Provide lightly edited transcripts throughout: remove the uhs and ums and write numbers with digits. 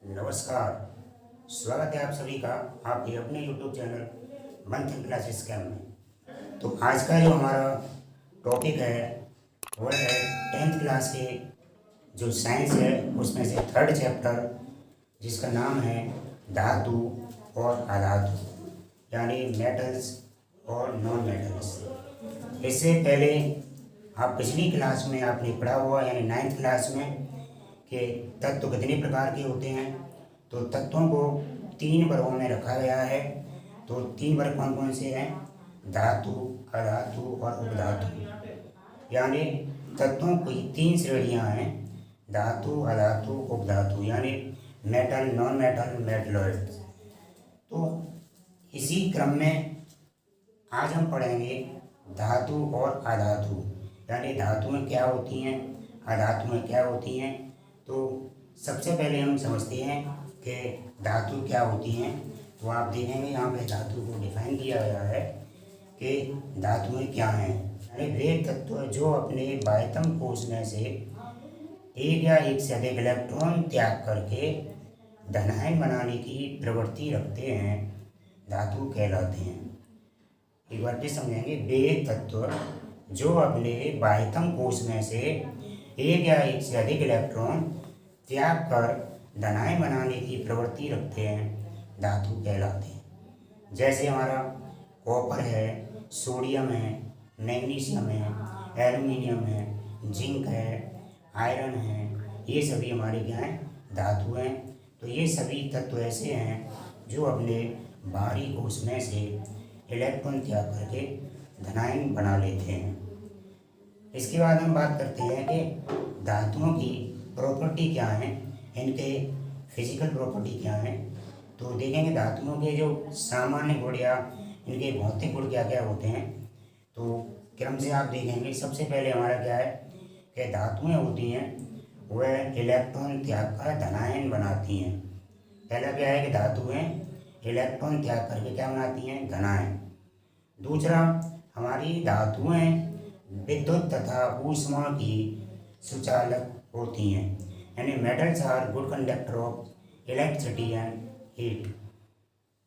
नमस्कार। स्वागत है आप सभी का आपके अपने YouTube चैनल मंथन क्लासेस कैम्प में। तो आज का जो हमारा टॉपिक है वह है 10th क्लास के जो साइंस है उसमें से थर्ड चैप्टर जिसका नाम है धातु और अधातु, यानी मेटल्स और नॉन मेटल्स। इससे पहले आप पिछली क्लास में आपने पढ़ा हुआ यानी 9th क्लास में कि तत्व कितने प्रकार के होते हैं। तो तत्वों को 3 वर्गों में रखा गया है। तो 3 वर्ग कौन कौन से हैं? धातु, अधातु और उपधातु। यानी तत्वों की 3 श्रेणियां हैं, धातु, अधातु, उपधातु, यानी मेटल, नॉन मेटल, मेटलॉइड्स। तो इसी क्रम में आज हम पढ़ेंगे धातु और अधातु, यानी धातुएं क्या होती हैं, अधातुएं क्या होती हैं। तो सबसे पहले हम समझते हैं कि धातु क्या होती हैं। तो आप देखेंगे यहाँ पे धातु को डिफाइन किया गया है कि धातुएं क्या हैं, यानी वे तत्व जो अपने बाह्यतम कोश में से एक या एक से अधिक इलेक्ट्रॉन त्याग करके धनायन बनाने की प्रवृत्ति रखते हैं, धातु कहलाते हैं। एक बार फिर समझेंगे, वे तत्व जो अपने बाह्यतम कोश में से एक या एक से अधिक इलेक्ट्रॉन त्याग कर धनायन बनाने की प्रवृत्ति रखते हैं, धातु कहलाते हैं। जैसे हमारा कॉपर है, सोडियम है, मैग्नीशियम है, एल्युमिनियम है, जिंक है, आयरन है, ये सभी हमारे क्या हैं? धातु हैं। तो ये सभी तत्व ऐसे हैं जो अपने बाहरी कोश में से इलेक्ट्रॉन त्याग करके धनायन बना लेते हैं। इसके बाद हम बात करते हैं कि धातुओं की प्रॉपर्टी क्या है, इनके फिजिकल प्रॉपर्टी क्या है। तो देखेंगे धातुओं के जो सामान्य गुण या इनके भौतिक गुण क्या क्या होते हैं। तो क्रम से आप देखेंगे, सबसे पहले हमारा क्या है कि धातुएं होती हैं वह इलेक्ट्रॉन त्याग कर धनायन बनाती हैं। पहला क्या है कि धातुएं इलेक्ट्रॉन त्याग करके क्या बनाती हैं? धनायन। दूसरा, हमारी धातुएं विद्युत तथा ऊष्मा की सुचालक होती हैं, यानी metals are good conductor of electricity and heat.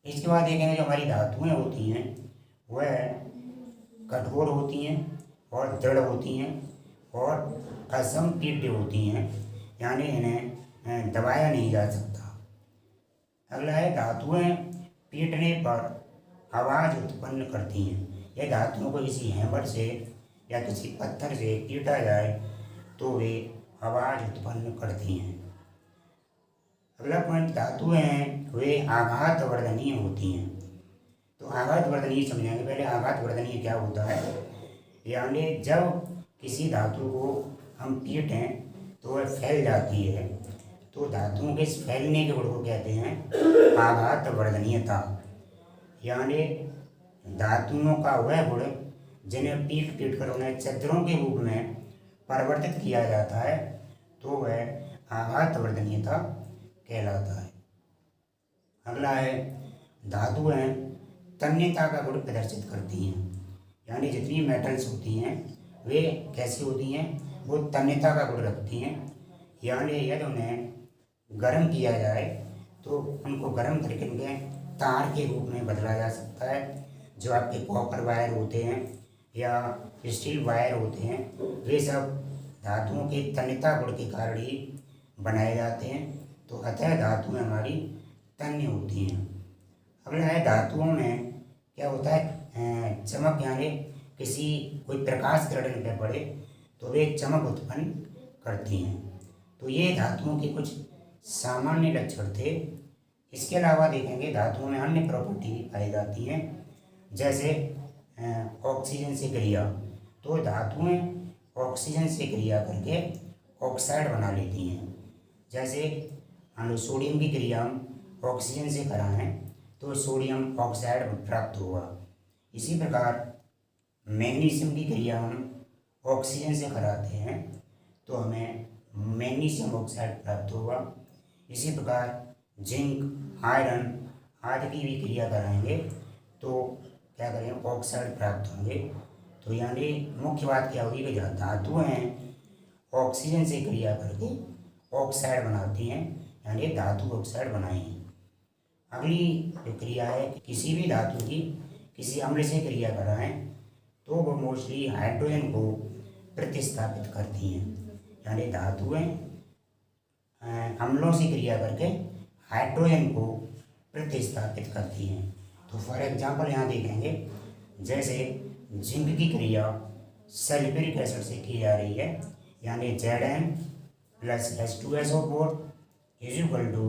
इसके बाद देखेंगे जो हमारी धातुएं होती हैं वह कठोर होती हैं और दृढ़ होती हैं और असंपीड्य होती हैं, यानी इन्हें दबाया नहीं जा सकता। अगला है, धातुएं पीटने पर आवाज़ उत्पन्न करती हैं। यह धातुओं को किसी हैमर से या किसी पत्थर से पीटा जाए तो वे आवाज़ उत्पन्न करती हैं। अगला पॉइंट, धातुएं हैं वे आघात वर्धनीय होती हैं। तो आघात वर्धनीय समझेंगे। पहले आघात वर्धनीय क्या होता है, यानी जब किसी धातु को हम पीटें तो वह फैल जाती है। तो धातुओं के इस फैलने के गुण को कहते हैं आघात वर्धनीयता। यानी धातुओं का वह गुण जिन्हें पीट पीट कर उन्हें चद्दरों के रूप में परिवर्तित किया जाता है, तो वह आघात वर्धनीयता कहलाता है। अगला है, धातुएं तन्यता का गुण प्रदर्शित करती हैं। यानी जितनी मेटल्स होती हैं वे कैसी होती हैं? वो तन्यता का गुण रखती हैं। यानी यदि उन्हें गर्म किया जाए तो उनको गर्म करके उनके तार के रूप में बदला जा सकता है। जो आपके कॉपर वायर होते हैं या स्टील वायर होते हैं, वे सब धातुओं के तन्यता गुण के कारण ही बनाए जाते हैं। तो अतः धातुएं हमारी तन्य होती हैं। अगला है, धातुओं में क्या होता है? चमक, यानी किसी कोई प्रकाश किरण पे पड़े तो वे चमक उत्पन्न करती हैं। तो ये धातुओं के कुछ सामान्य लक्षण थे। इसके अलावा देखेंगे धातुओं में अन्य प्रॉपर्टी पाई जाती हैं, जैसे ऑक्सीजन से क्रिया। तो धातुएं ऑक्सीजन से क्रिया करके ऑक्साइड बना लेती हैं। जैसे मान लो सोडियम की क्रिया हम ऑक्सीजन से कराएं तो सोडियम ऑक्साइड प्राप्त होगा। इसी प्रकार मैग्नीशियम की क्रिया हम ऑक्सीजन से कराते हैं तो हमें मैग्नीशियम ऑक्साइड प्राप्त होगा। इसी प्रकार जिंक, आयरन आदि की भी क्रिया कराएंगे तो क्या करें? ऑक्साइड प्राप्त होंगे। तो यानी मुख्य बात क्या होगी कि धातुएं ऑक्सीजन से क्रिया करके ऑक्साइड बनाती हैं, यानी धातु ऑक्साइड बनाए हैं। अगली जो क्रिया है, किसी भी धातु की किसी अम्ल से क्रिया कराएं तो वो मोस्टली हाइड्रोजन को प्रतिस्थापित करती हैं। यानी धातुएं अम्लों से क्रिया करके हाइड्रोजन को प्रतिस्थापित करती हैं। तो फॉर एग्जांपल यहाँ देखेंगे, जैसे जिंक की क्रिया सल्फ्यूरिक एसिड से की जा रही है, यानी Zn plus H2SO4 is equal to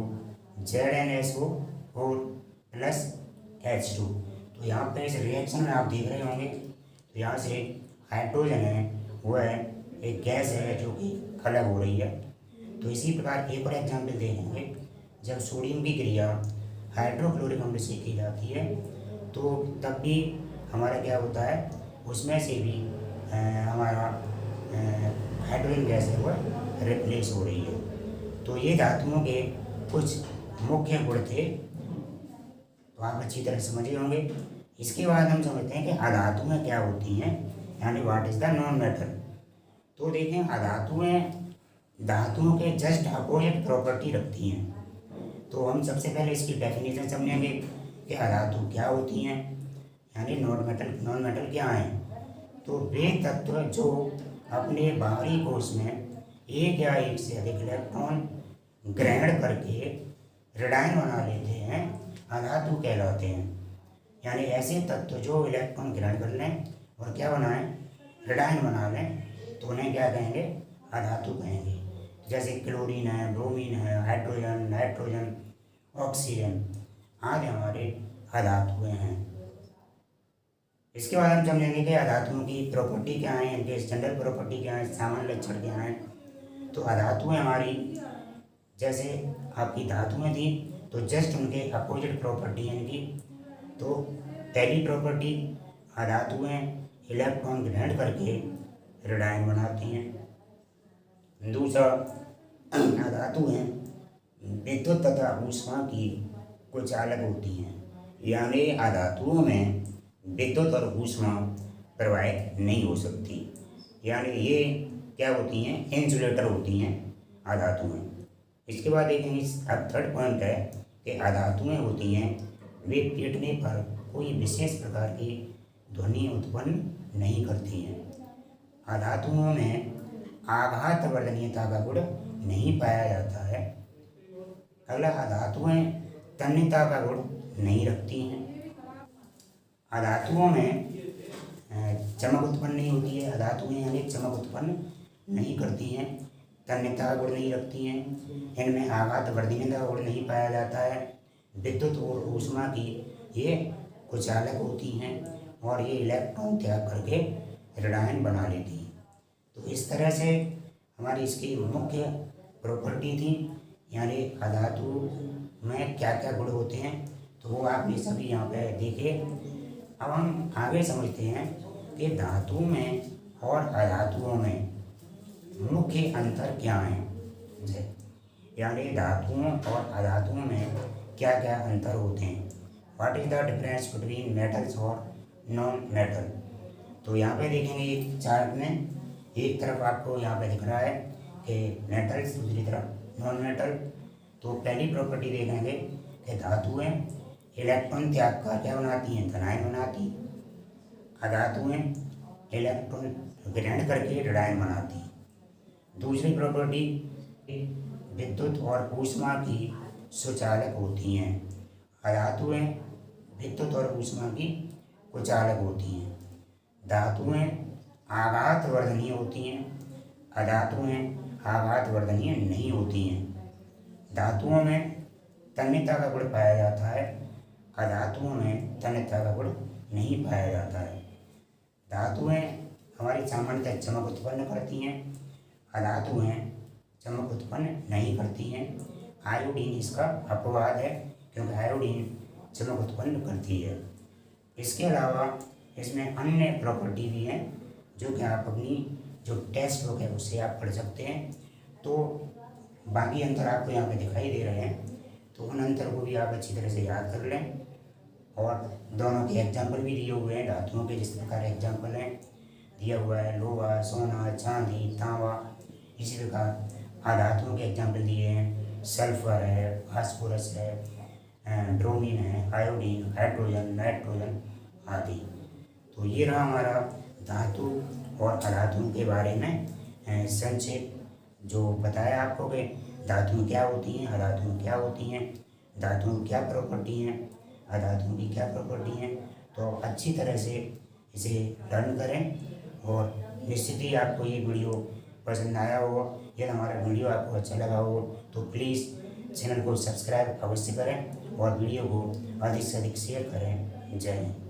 ZnSO4 plus H2। तो यहाँ पे इस रिएक्शन में आप देख रहे होंगे, तो यहाँ से हाइड्रोजन है वह एक गैस है जो कि अलग हो रही है। तो इसी प्रकार एक और एग्जाम्पल देखेंगे, जब सोडियम की क्रिया हाइड्रोक्लोरिक अम्ल से की जाती है तो तब भी हमारा क्या होता है, उसमें से भी हमारा हाइड्रोजन गैस है वह रिप्लेस हो रही है। तो ये धातुओं के कुछ मुख्य गुण थे, तो आप अच्छी तरह समझे होंगे। इसके बाद हम समझते हैं कि अधातुएं क्या होती हैं, यानी what is the non metal. तो देखें, अधातुएं धातुओं के जस्ट अपोजिट प्रॉपर्टी रखती हैं। तो हम सबसे पहले इसकी डेफिनेशन समझेंगे कि अधातु क्या होती हैं, यानी नॉन मेटल क्या हैं। तो वे तत्व जो अपने बाहरी कोश में एक या एक से अधिक इलेक्ट्रॉन ग्रहण करके ऋणायन बना लेते हैं, अधातु कहलाते हैं। यानी ऐसे तत्व जो इलेक्ट्रॉन ग्रहण कर लें और क्या बनाएं, ऋणायन बना लें, तो उन्हें क्या कहेंगे, अधातु कहेंगे। जैसे क्लोरीन है, ब्रोमीन है, हाइड्रोजन, नाइट्रोजन, ऑक्सीजन आदि हमारे अधातुएं हैं। इसके बाद हम समझेंगे कि अधातुओं की प्रॉपर्टी क्या है, इनके स्टैंडर्ड प्रॉपर्टी क्या है, सामान्य लक्षण क्या है। तो अधातुएं हमारी, जैसे आपकी धातुएं थी तो जस्ट उनके अपोजिट प्रॉपर्टी है इनकी। तो पहली प्रॉपर्टी, अधातुएं इलेक्ट्रॉन ग्रहण करके ऋणायन बनाती हैं। दूसरा, अधातुएं विद्युत तथा ऊष्मा की कुचालक होती हैं, यानी अधातुओं में विद्युत और ऊष्मा प्रवाहित नहीं हो सकती, यानी ये क्या होती हैं, इंसुलेटर होती हैं अधातुएं। इसके बाद देखेंगे, अब थर्ड पॉइंट है कि अधातुएं होती हैं वे पीटने पर कोई विशेष प्रकार की ध्वनि उत्पन्न नहीं करती हैं। अधातुओं में आघात वर्धनीयता का गुण नहीं पाया जाता है। अगला, अधातुएं तन्यता का गुण नहीं रखती हैं। अधातुओं में चमक उत्पन्न नहीं होती है, अधातुएं यानी चमक उत्पन्न नहीं करती हैं, तन्यता का गुण नहीं रखती हैं, इनमें आघात वर्धनीयता का गुण नहीं पाया जाता है, विद्युत और ऊष्मा की ये कुचालक होती हैं और ये इलेक्ट्रॉन त्याग करके ऋणायन बना लेती हैं। तो इस तरह से हमारी इसकी मुख्य प्रॉपर्टी थी, यानी अधातु में क्या क्या गुण होते हैं, तो वो आपने सभी यहाँ पे देखे। अब हम आगे समझते हैं कि धातु में और अधातुओं में मुख्य अंतर क्या है, यानी धातुओं और अधातुओं में क्या क्या अंतर होते हैं। What is the difference between metals और नॉन मेटल। तो यहाँ पे देखेंगे एक चार्ट में, एक तरफ आपको यहाँ पे दिख रहा है कि मेटल्स, दूसरी तरफ नॉन मेटल। तो पहली प्रॉपर्टी देखेंगे कि धातुएं इलेक्ट्रॉन त्याग कर क्या बनाती हैं, धनायन बनाती। अधातुएं इलेक्ट्रॉन ग्रहण करके ऋणायन बनाती। दूसरी प्रॉपर्टी, विद्युत और ऊष्मा की सुचालक होती हैं। अधातुएं विद्युत और ऊष्मा की कुचालक होती हैं। धातुएं आघात वर्धनीय होती हैं, अधातुएं आघात वर्धनीय नहीं होती हैं। धातुओं में तन्यता का गुण पाया जाता है, अधातुओं में तन्यता का गुण नहीं पाया जाता है। धातुएं हमारी सामान्यतः चमक उत्पन्न करती हैं, अधातुएं चमक उत्पन्न नहीं करती हैं। आयोडीन इसका अपवाद है, क्योंकि आयोडीन चमक उत्पन्न करती है। इसके अलावा इसमें अन्य प्रॉपर्टी भी हैं जो कि आप अपनी जो टेक्स्ट बुक है उससे आप पढ़ सकते हैं। तो बाकी अंतर आपको यहाँ पे दिखाई दे रहे हैं, तो उन अंतर को भी आप अच्छी तरह से याद कर लें। और दोनों के एग्जाम्पल भी दिए हुए हैं, धातुओं के जिस प्रकार एग्जाम्पल हैं दिया हुआ है, लोहा, सोना, चांदी, तांबा। इसी प्रकार अधातुओं के एग्जाम्पल दिए हैं, सल्फर है, फास्फोरस है, ब्रोमीन है, आयोडीन, हाइड्रोजन, नाइट्रोजन आदि। तो ये रहा हमारा धातु और अधातुओं के बारे में संक्षेप जो बताया आपको कि धातुएं क्या होती हैं, अधातुएं क्या होती हैं, धातुओं की क्या प्रॉपर्टी हैं, अधातुओं की क्या प्रॉपर्टी हैं। तो अच्छी तरह से इसे लर्न करें और निश्चित ही आपको ये वीडियो पसंद आया होगा। यदि हमारा वीडियो आपको अच्छा लगा हो तो प्लीज़ चैनल को सब्सक्राइब अवश्य करें और वीडियो को अधिक से अधिक शेयर करें। जय हिंद।